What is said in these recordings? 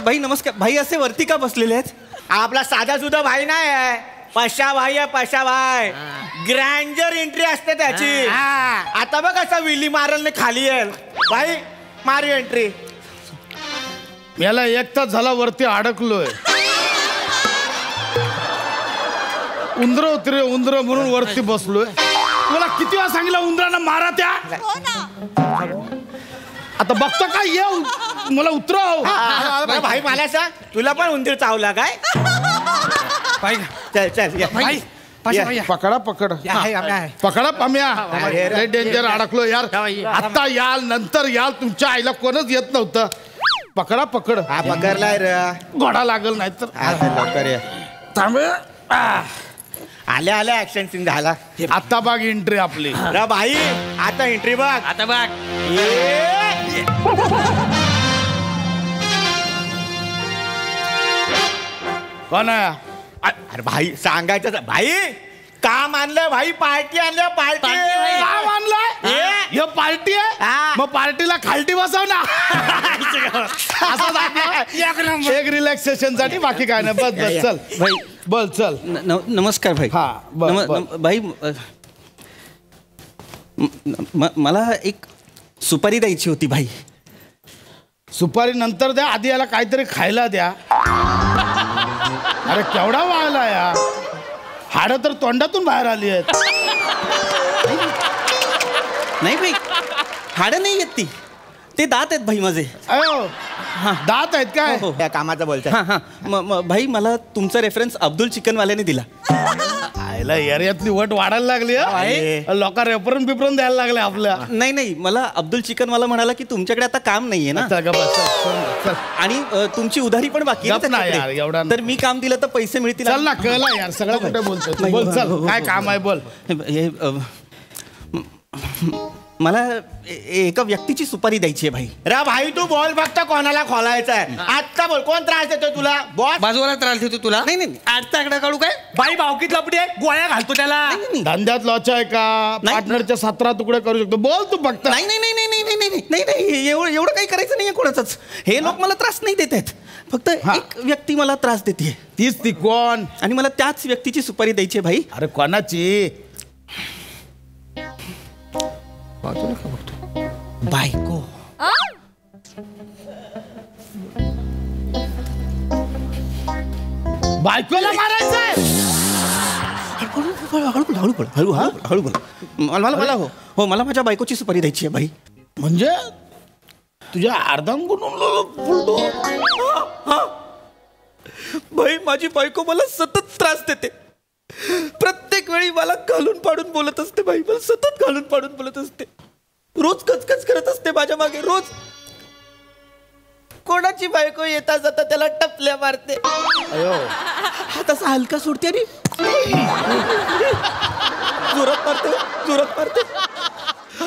भाई नमस्कार. भाई असे वरती का बसलेले आहेत? आपला साधा सुद्धा भाई नाही आहे, पशा भाई आहे, पशा भाई. ग्रँजर एंट्री असते त्याची. आता बघ असा विली मारल खाली येईल भाई, मारी एंट्री. याला 1 तास झाला वरती अडकलोय. उंदर उतरे उंदर म्हणून वरती बसलोय. मला किती वेळा सांगितलं उंदरांना मारा त्या. आता बघतो काय येऊ मला उतरव. भाई मला सांग, तुला पण उंदीर चावला काय? चल चल भाई पकडा पकड पकडा पाम्या. लय डेंजर अडकलो यार. आता याल नंतर याल, तुमच्या आईला कोणच येत नव्हतं. पकडा पकड. हा पकडलाय रे. घोडा लागल नाही तर. थांब. आल्या आल्या ऍक्शन सीन झाला. आता बघ एंट्री आपली. रा भाई आता एंट्री बघ. आता बघ. कोण आहे? अरे भाई सांगायचं भाई, काम आणलं भाई, पार्टी आणलं. पार्टी काम आणलंय. हे पार्टी आहे. मग पार्टीला खालटी बसव ना. एक रिलॅक्सेशन साठी, बाकी काय नाही. बस बस चल भाई बोल चल. नमस्कार भाई. हा भाई मला एक सुपारी द्यायची होती भाई. सुपारी नंतर द्या, आधी याला काहीतरी खायला द्या. अरे केवढा वाळला या. हाडं तर तोंडातून बाहेर आली आहेत. नाही भाई, हाडं नाही येत ती, ते दात आहेत भाई माझे. दात आहेत काय? त्या कामाचं बोलतोय. हां हां भाई, मला तुमचा रेफरन्स अब्दुल चिकनवाल्याने दिला. आयला एरियातली वट वाढायला लागली. लोक रेफरन्स बिफरन्स द्यायला लागले आपल्या. नाही, मला अब्दुल चिकनवाला म्हणाला की तुमच्याकडे आता काम नाहीये ना, आणि तुमची उधारी पण बाकी आहे एवढा. तर मी काम दिलं तर पैसे मिळतील. चल ना, कळला यार सगळं कुठे बोलतो. बोल चल, काय काम आहे बोल. मला एका व्यक्तीची सुपारी द्यायची आहे भाई. रा भाई तू बोल फक्त, कोणाला खोलायचं आहे आत्ता बोल. कोण त्रास देतो तुला? बॉस बाजूला त्रास देतो तुला? नाही आजचा आकडा काढू काय? भाई भावकीत लपडी आहे, गोळ्या घालतो त्याला. धंद्यात लॉच आहे का? पार्टनरच्या 17 तुकडे करू शकतो. बोल तू फक्त. नाही एवढं काही करायचं नाहीये कोणाचंच. हे लोक मला त्रास नाही देत आहेत, फक्त एक व्यक्ती मला त्रास देते. तीच ती कोण? आणि मला त्याच व्यक्तीची सुपारी द्यायची आहे भाई. अरे कोणाची? बायको. बायकोला मारायचंय? हळू बोल. मला हो मला माझ्या बायकोची सुपारी द्यायची आहे भाई. म्हणजे तुझ्या अर्धांगून भाई माझी बायको मला सतत त्रास देते. प्रत्येक वेळी मला घालून पाडून बोलत असते भाई. मला सतत घालून पाडून बोलत असते. रोज कचकच करत असते माझ्या मागे. रोज कोणाची बायको येता जाता त्याला टपल्या मारते. हात असा हलका सोडते आणि जोरात मारते.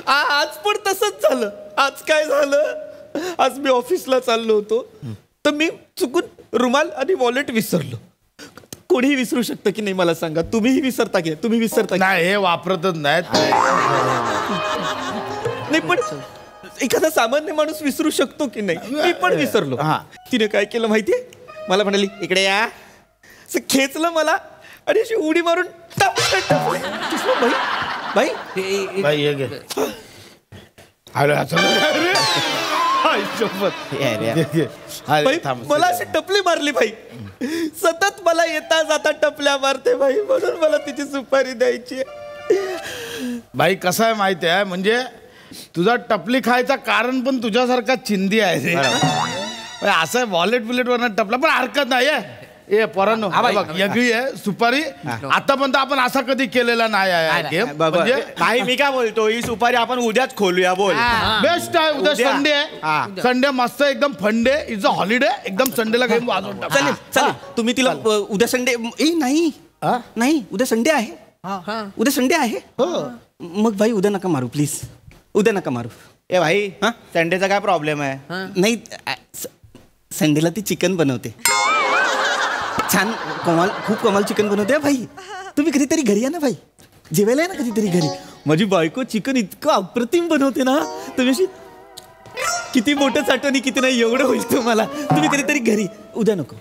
आज पण तसंच झालं. आज काय झालं, आज मी ऑफिसला चाललो होतो तर मी चुकून रुमाल आणि वॉलेट विसरलो. कोणीही विसरू शकतं की नाही मला सांगा? तुम्हीही विसरता की? तुम्ही विसरता? नाही, हे वापरतच नाहीत. नाही पण एखादा सामान्य माणूस विसरू शकतो की नाही? मी पण विसरलो. तिने काय केलं माहितीये? मला म्हणाली इकडे या. असं खेचलं मला आणि अशी उडी मारून मला अशी टपली मारली भाई. सतत मला येता जाता टपल्या मारते भाई. म्हणून मला तिची सुपारी द्यायची. बाई कसं आहे माहिती आहे, म्हणजे तुझा टपली खायचा कारण पण तुझ्यासारखा चिंदी आहे. असं वॉलेट बिलेट वर टपला पण हरकत नाही. ए पोरांनो, वेगळी आहे सुपारी. आतापर्यंत आपण असा कधी केलेला नाही आहे. काही मी काय बोलतो, ही सुपारी आपण उद्याच खोलूया. बोल. बेस्ट आहे. उद्या संडे आहे. संडे मस्त एकदम फंडे. Is a holiday. एकदम संडेला गेम वाजवून टाक. चालेल. तुम्ही तिला उद्या संडे नाही उद्या संडे आहे. उद्या संडे आहे. मग भाई उद्या नका मारू प्लीज. उद्या नका मारू. ए भाई संडेचा काय प्रॉब्लेम आहे? नाही संडेला ती चिकन बनवते. छान खूप कमाल चिकन बनवते भाई. तुम्ही कधीतरी घरी या ना भाई. जेवायला आहे ना कधीतरी घरी. माझी बायको चिकन इतकं अप्रतिम बनवते ना. तुम्ही अशी किती मोठं साठवणी किती नाही एवढं होईल तुम्हाला. तुम्ही कधीतरी घरी उद्या नको.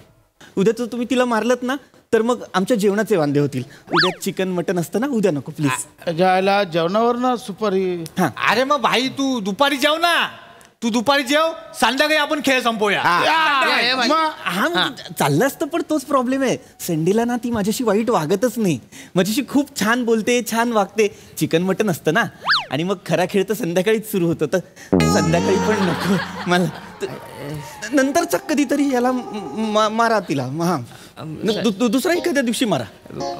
उद्या तर तुम्ही तिला मारलत ना तर मग आमच्या जेवणाचे वांदे होतील. उद्या चिकन मटन असतं ना, उद्या नको प्लीज. जायला जेवणावर ना सुपारी. हा अरे मग भाई तू दुपारी जेव ना. तू दुपारी जेव, संध्याकाळी आपण खेळ संपवूया. मग हा चाललं असतं पण तोच प्रॉब्लेम आहे. संडेला ना ती माझ्याशी वाईट वागतच नाही. माझ्याशी खूप छान बोलते, छान वागते. चिकन मटन असतं ना आणि मग खरा खेळ तर संध्याकाळीच सुरू होतं. तर संध्याकाळी पण नको मला. नंतरचा कधीतरी याला मारा तिला. हा दुसरा एखाद्या दिवशी मारा.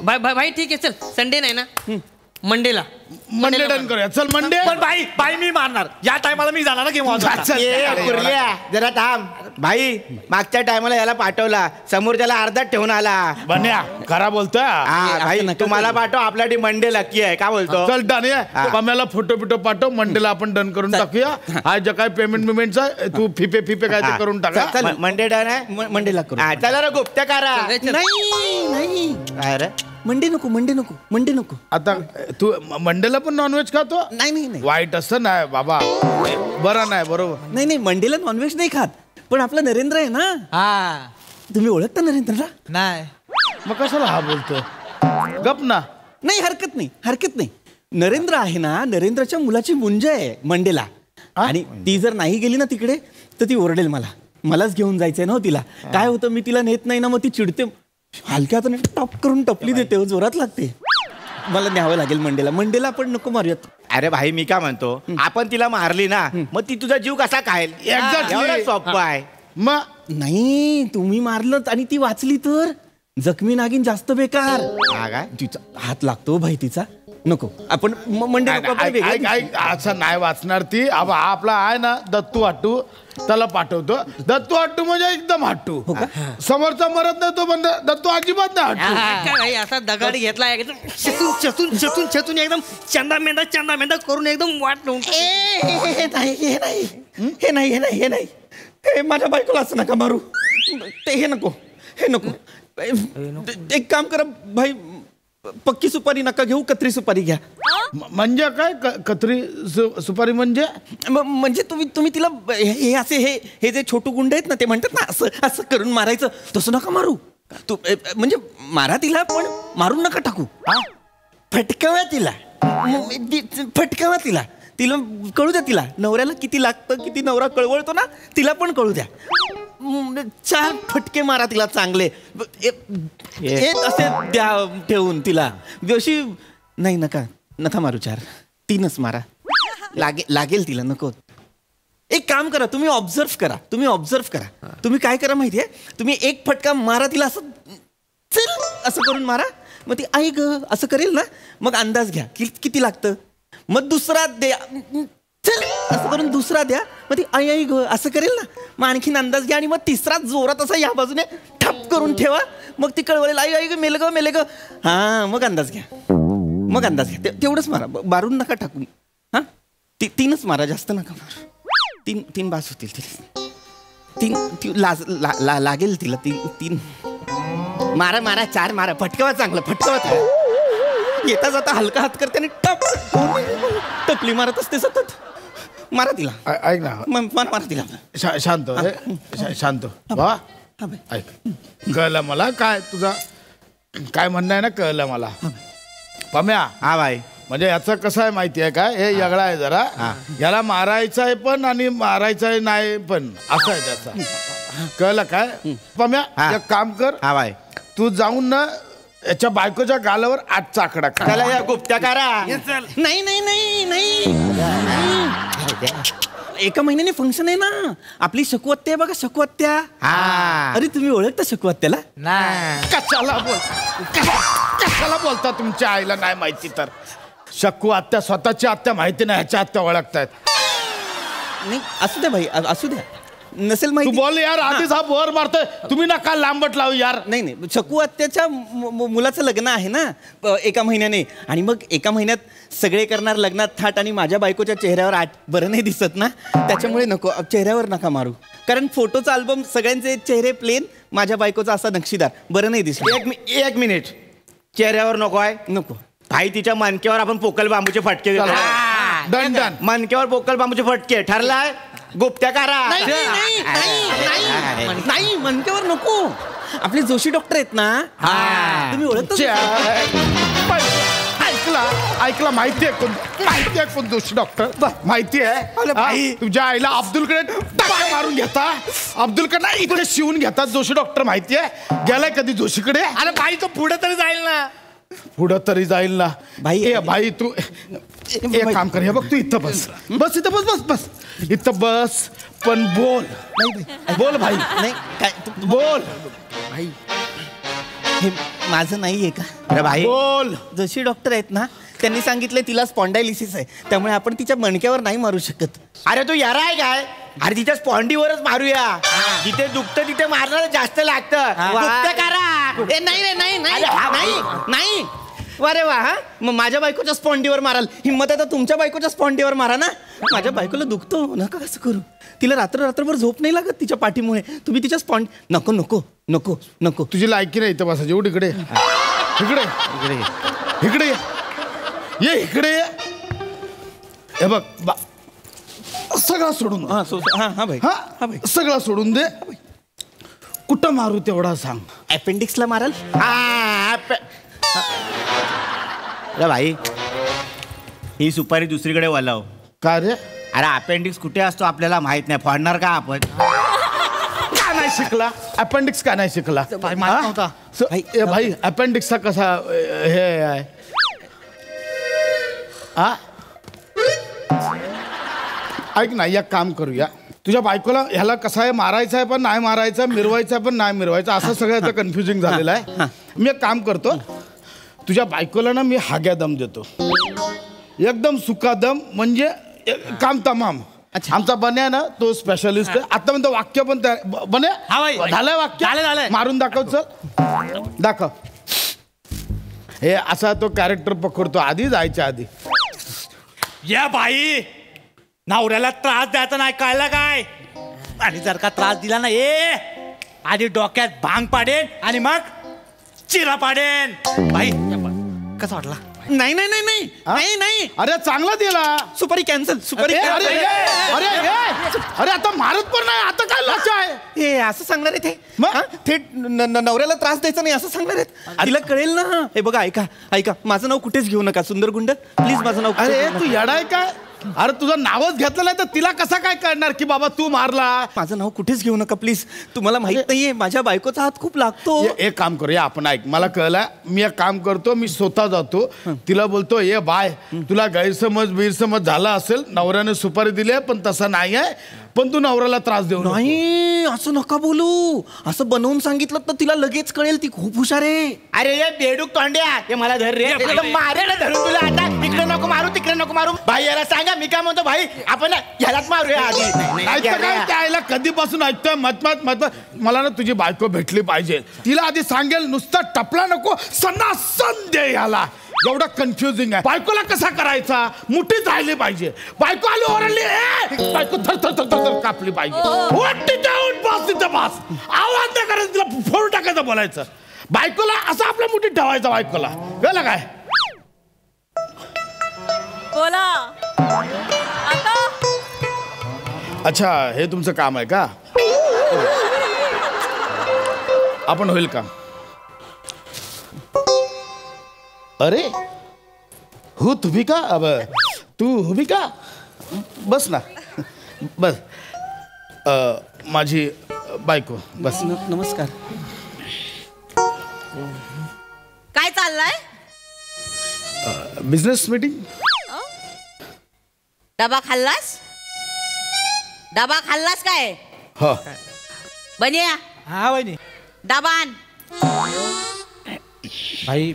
भाई ठीक आहे, चल संडे नाही ना, मंडेला. मंडे डन करूया. चल मंडे. पण बाई मी मारणार. या टायमाला मी जाणार ना गेम. कुर्ल्या जरा थांब भाई. मागच्या टायमाला याला पाठवला, समोर त्याला अर्धात ठेवून आला. बन्या खरा बोलतोय. हा भाई तुम्हाला पाठव, आपल्यासाठी मंडे लकी आहे. का बोलतो? चल डन. पम्याला फोटो बिटो पाठव. मंडेला आपण डन करून टाकूया. हा जे काय पेमेंट बिमेंटचा तू फिपे काय ते करून टाका. मंडे डन आहे. मंडेला करू. चला रे गुप्त करा. नाही अरे मंडे नको. आता तू मंडेला पण नॉनव्हेज खातो. नाही वाईट असतं नाही बाबा. बरं नाही बरोबर. नाही मंडेला नॉनव्हेज नाही खात. पण आपला नरेंद्र आहे ना. हा तुम्ही ओळखता नरेंद्रला? नाही मग कशाला हा बोलतोय? गप ना. नाही हरकत नाही. नरेंद्र आहे ना, नरेंद्रच्या मुलाची मुंज आहे मंडेला. आणि ती जर नाही गेली ना तिकडे तर ती ओरडेल मलाच घेऊन जायचंय ना तिला. काय होतं मी तिला नेत नाही ना, मग ती चिडते. हलक्या हाताने टप करून टपली देते, जोरात लागते. मला न्यावं लागेल मंडेला पण नको मारूयात. अरे भाई मी काय म्हणतो, आपण तिला मारली ना मग ती तुझा जीव कसा खाईल? एवढं सोपं आहे. मग नाही तुम्ही मारलं आणि ती वाचली तर जखमी नागिन जास्त बेकार. तिचा हात लागतो भाई तिचा. नको आपण मंडे असं नाही वाचणार ती. आपला आहे ना दत्तू हट्टू, त्याला पाठवतो. दत्तू हट्टू म्हणजे एकदम हट्टू. समोरचा मरत नाही तो, पण दत्तू अजिबात नाही हट्टू. भाई असा दगड घेतला एकदम छतून एकदम चंदा मेंदा करून एकदम वाट लावून. हे नाही हे माझ्या बायकोला असं नका मारू. हे नको. एक काम करा भाई, पक्की सुपारी नका घेऊ, कत्री सुपारी घ्या. म्हणजे काय कत्री सुपारी म्हणजे तुम्ही तिला हे असे हे जे छोटू गुंड आहेत ना, ते म्हणतात ना असं करून मारायचं. तसं नका मारू. म्हणजे मारा तिला पण मारून नका टाकू. फटकावा तिला कळू द्या. तिला नवऱ्याला किती लागतं, किती नवरा कळवळतो ना, तिला पण कळू द्या. 4 फटके मारा तिला चांगले. असे द्या ठेवून तिला. दिवशी नाही नका मारू. 4 3च मारा. लागेल तिला. नको. एक काम करा, तुम्ही ऑब्झर्व करा. तुम्ही काय करा माहितीये, तुम्ही एक फटका मारा तिला, असं चल असं करून मारा. मग ती आई ग असं करेल ना, मग अंदाज घ्या किती लागतं. मग दुसरा द्या, चल असं करून दुसरा द्या. मग ती आई ग असं करेल ना, मग आणखीन अंदाज घ्या. आणि मग तिसरा जोरात असा या बाजूने ठप करून ठेवा. मग ती कळवळेल आई ग मेल ग. हा मग अंदाज घ्या. तेवढंच मारा, मारून नका टाकून. हा 3च मारा, जास्त नका मारू. 3 बास होतील तिला. लागेल तिला. 3 मारा 4 मारा. फटकावा चांगलं. येता जाता हलका हात करते आणि टपली मारत असते सतत. मारा तिला. ऐक ना, मारा तिला. शांत वा. ऐक, कळलं मला काय तुझा काय म्हणणं आहे ना, कळलं मला. पम्या. हा भाई. म्हणजे याचं कसं आहे माहिती आहे काय, हे यगळा आहे जरा. याला मारायचं आहे पण आणि मारायचं आहे नाही पण, असं आहे त्याचा. कळलं काय पम्या? एक काम कर. हा भाई. तू जाऊन ना याच्या बायकोच्या गालावर 8चा आकडा काढ. त्याला या गुप्त्या करा. नाही. एका महिन्याने फंक्शन आहे ना. आपली शकू आत्या आहे बघा, शकू आत्या. अरे तुम्ही ओळखता शकू आत्याला? नाही. कशाला बोलता तुमच्या आईला नाही माहिती तर? शकू आत्या स्वतःची आत्या माहिती नाही, ह्याच्या आत्या ओळखतायत. नाही असू द्या भाई, असू द्या. नसेल तू माहिती. बोल यार, आधीच हा वर मारतोय. तुम्ही ना काल लांबट लावू यार. नाही शकू आत्याच्या मुलाचं लग्न आहे ना एका महिन्याने. आणि मग एका महिन्यात सगळे करणार लग्नात थाट, आणि माझ्या बायकोच्या चेहऱ्यावर बरं नाही दिसत ना, त्याच्यामुळे नको. चेहऱ्यावर नका मारू. कारण फोटोचा अल्बम सगळ्यांचे चेहरे प्लेन, माझ्या बायकोचा असा नक्षीदार, बरं नाही दिसत. एक मिनिट. चेहऱ्यावर नको आहे? नको. भाई तिच्या मनक्यावर आपण पोकल बांबूचे फटके देतो. डन. मनक्यावर पोकल बांबूचे फटके ठरलाय. गुप्त्या करा. नाही नाही नाही नाही नाही मनक्यावर नको. आपले जोशी डॉक्टर आहेत ना, तुम्ही ओळखता? ऐकला माहितीये कोण जोशी डॉक्टर माहिती आहे. तुझ्या आईला अब्दुलकडे टाका मारून घेता, अब्दुलकडे इकडे शिवून घेतात जोशी डॉक्टर माहितीये. गेलाय कधी जोशीकडे? अरे भाई तो पुढे तरी जाईल ना. पुढं तरी जाईल ना भाई. तू एक काम कर, हे बघ तू इथं बस इथं बस इथं बस. पण बोल भाई. नाही काय बोल भाई, हे माझं नाहीये का? अरे भाई बोल. जोशी डॉक्टर आहेत ना, त्यांनी सांगितलं तिला स्पॉन्डायलिसिस आहे, त्यामुळे आपण तिच्या मणक्यावर नाही मारू शकत. अरे तू यारा आहे काय? अरे तिच्या स्पॉन्डीवरच मारूया. जिथे दुखतं तिथे मारणार जास्त लागतं. गुप्त्या करा. नाही रे नाही नाही अरे हा नाही नाही. अरे वा, हा मग माझ्या बायकोच्या स्पॉन्डीवर माराल. हिंमत आहे तर तुमच्या बायकोच्या स्पॉन्डीवर मारा ना. माझ्या बायकोला दुखतो, नका कसं करू. तिला रात्रभर झोप नाही लागत तिच्या पाठीमुळे. तुम्ही तिच्या स्पॉन्ड नको नको नको नको. तुझी लायकी नाही इथं बसायची. एवढी इकडे ये इकडे. हे बघ सगळं सोडून हा भाई. हा सगळं सोडून दे. कुठं मारू तेवढा सांग. अपेंडिक्सला माराल? अरे भाई ही सुपारी दुसरीकडे वळव. काय रे? अरे अपेंडिक्स कुठे असतो आपल्याला माहित नाही. फोडणार का आपण? का नाही शिकला अपेंडिक्स? का नाही शिकला? माहित नव्हता. भाई अपेंडिक्सचा कसा हे आहे? ऐक ना, एक काम करूया. तुझ्या बायकोला ह्याला कसं आहे, मारायचं आहे पण नाही मारायचं, मिरवायचं पण नाही मिरवायचं, असं सगळ्याचं कन्फ्युजिंग झालेलं आहे. मी एक काम करतो, तुझ्या बायकोला ना मी हाग्या दम देतो. एकदम सुका दम, म्हणजे काम तमाम. आमचा बन्या ना तो स्पेशलिस्ट आहे. आता म्हणतो वाक्य पण बने झालंय वाक्य. झालंय. मारून दाखव. चल दाखव. हे असा तो कॅरेक्टर पकडतो आधी जायच्या आधी. या बाई, नवऱ्याला त्रास द्यायचा नाही, कळलं काय? आणि जर का त्रास दिला ना, आधी डोक्यात भांग पाडेन आणि मग चिरा पाडेन. बाई कसा वाटला? नाही नाही नाही नाही नाही नाही. अरे चांगला दिला. सुपारी कॅन्सल. सुपारी अरे अरे आता मारत पण नाही. आता काय लक्ष आहे? हे असं सांगणार आहेत हे? थेट नवऱ्याला त्रास द्यायचा नाही असं सांगणार आहेत? तिला कळेल ना. हे बघा, ऐका माझं नाव कुठेच घेऊ नका. सुंदर गुंड प्लीज माझं नाव. अरे तू येडाय काय? अरे तुझं नावच घेतलं नाही तर तिला कसा काय कळणार की बाबा तू मारला? माझं नाव कुठेच घेऊ नका प्लीज. तुम्हाला माहित नाहीये माझ्या बायकोचा हात खूप लागतो. एक काम करूया आपण. ऐक, मला कळलं. मी एक काम करतो, मी स्वतः जातो, तिला बोलतो, ये बाय, तुला गैरसमज झाला असेल, नवऱ्याने सुपारी दिली आहे पण तसं नाही आहे, पण तू नवऱ्याला त्रास देऊ नाही. असं नका बोलू. असं बनवून सांगितलं तर तिला लगेच कळेल. ती खूप हुशार आहे. अरे ये बेडूक तोंड्या, हे मला धर रे. मारेल धरून तुला. आता इकडे नको मारू, तिकडे नको मारू. भाई याला सांगा, मी काय म्हणतो भाई, आपण ह्यालाच मारूया आधी. काय त्याला कधीपासून ऐकतोय मत. मला ना तुझी बायको भेटली पाहिजे. तिला आधी सांगेल, नुसता टपला नको, सन्नासन दे ह्याला. एवढं कन्फ्युजिंग आहे. बायकोला कसा करायचा? मुठीच राहिली पाहिजे. बायको आली ओरडली, बायको थर कापली पाहिजे. आवाज नाही करायचा, तिला फोडून टाकायचं, बोलायचं. बायकोला असं आपल्या मुठीत ठेवायचं. बायकोला कळलं काय? बोला आता. अच्छा, हे तुमचं काम आहे का? आपण होईल का? अरे हो, तुम्ही का? अब तू हुबी का? बस ना, बस. माझी बायको, बस. नमस्कार. काय चाललंय? Business meeting. डबा खाल्लास? डबा खाल्लास काय? हो. बनिया हा वहिनी. डबान भाई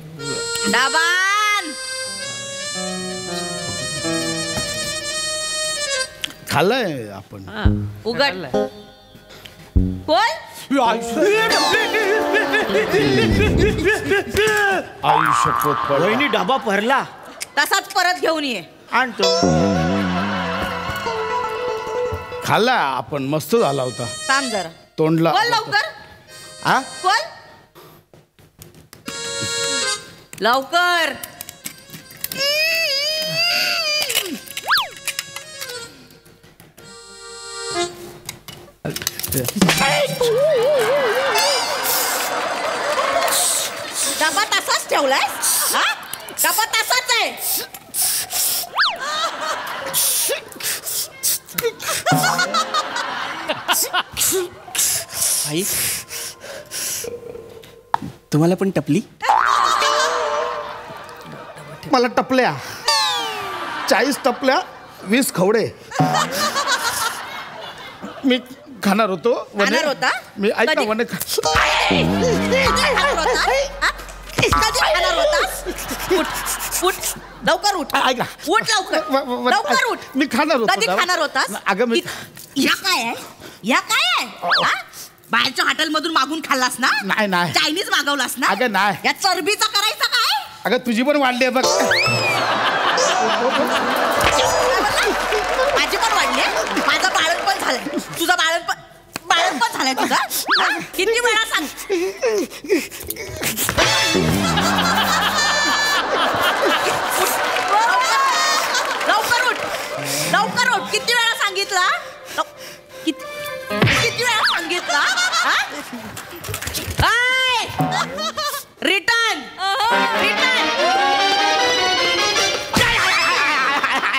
डबान. खाल्लंय आपण. उघड. कोण? आयुष्यपत वहिनी डबा भरला. तसाच परत घेऊन ये. आणतो. खाल्ला आपण, मस्त झाला होता. थांब जरा. तोंडला. कोण लवकर? हा? कोण? लवकर. डबा तसाच ठेवलाय हा डबा तसाच आहे. आई तुम्हाला पण टपली? मला टपल्या 40 टपल्या 20 खवडे मी खाणार होतो. खाणार होता? मी ऐका कधी? वने खाणार होता? हा? कधी खाणार होतास? उठ लवकर उठ. ऐका. उठ लवकर उठ. मी खाणार होतो. कधी खाणार होतास? अगं मी ह्या काय आहे? हा? बाहेरच्या हॉटेल मधून मागून खाल्लास ना? नाही. चायनीज मागवलास ना? अगं नाही. या चरबीचा करायचा काय? अगं तुझी पण वाढली आहे बघ. माझी पण वाढली आहे. माझं बाळणपण झालंय. तुझं बाळणपण झालंय तुझं. हा? किती वेळा सांग. लवकर उठ. किती वेळा सांगितला? किती वेळा सांगितला? रिटर्न.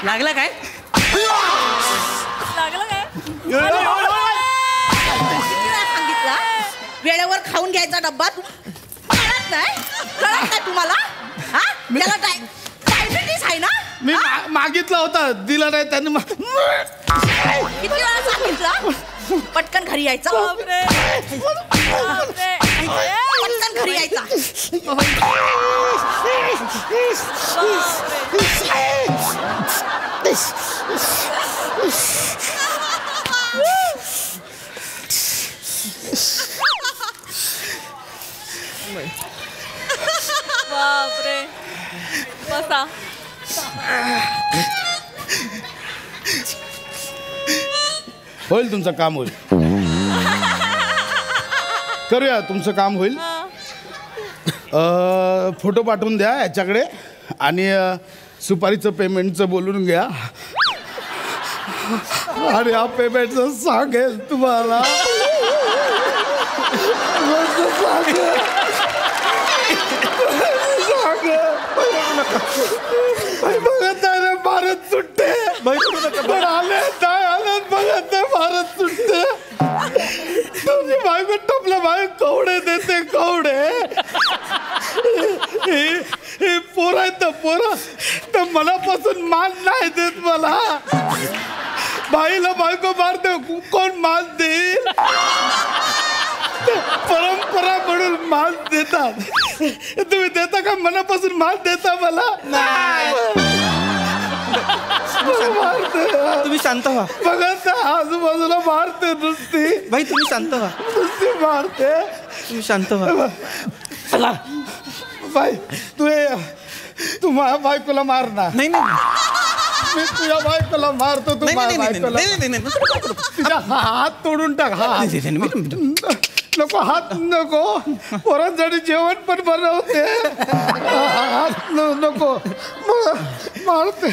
लागला काय? किती वेळा सांगितला? वेळेवर खाऊन घ्यायचा डब्बा. कळत नाही तुम्हाला? हा त्याला डायबिटीस आहे ना? मी मागितला होता दिला नाही त्यांनी. किती वेळा सांगितलं? पटकन घरी यायचं. पटकन घरी यायचा. बापरे बसा. होईल तुमचं काम होईल. करूया तुमचं काम होईल. फोटो पाठवून द्या याच्याकडे आणि सुपारीचं पेमेंटचं बोलून घ्या आणि या पेमेंटचं सांगेल तुम्हाला. बघत आहे रे भारत सुटते. पण आले काय आले बघत आहे भारत सुटते. तुझी बायको टपल्या बाय कवडे देते कवडे. हे पोर आहेत पोरं तर मनापासून मान नाही देत मला. बाईला बायको मारते कोण मान देईल? परंपरा म्हणून मान देतात. तुम्ही देता का? मनापासून मान देता मला? तुम्ही शांत व्हा. बघत आजूबाजूला मारते नुसती. भाई तुम्ही शांत व्हा. नुसती मारते. तुम्ही शांत व्हा. चला बाई तू माझ्या बायकोला मार ना. नाही मी तुझ्या बायकोला मारतो. तू माझ्या बायकोला तिचा हात तोडून टाक. नको हात नको. पोरांसाठी जेवण पण बनवते. हात नको मारते.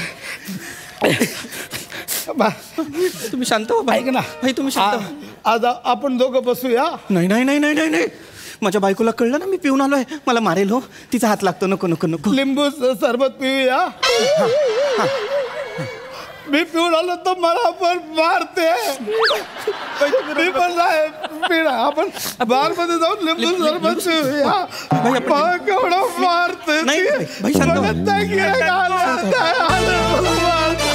तुम्ही शांत व्हा. ऐक ना भाई तुम्ही शांत व्हा. आज आपण दोघं बसूया. नाही माझ्या बायकोला कळलं ना मी पिऊन आलोय मला मारेल. हो तिचा हात लागतो. नको. लिंबू सरबत पिऊया. मी पिऊन आलो तर मला पण मारते. मी पण नाही आपण बार मध्ये जाऊन लिंबू सरबत पिऊया. केवढं मारते. भाई शांत व्हा. मारते.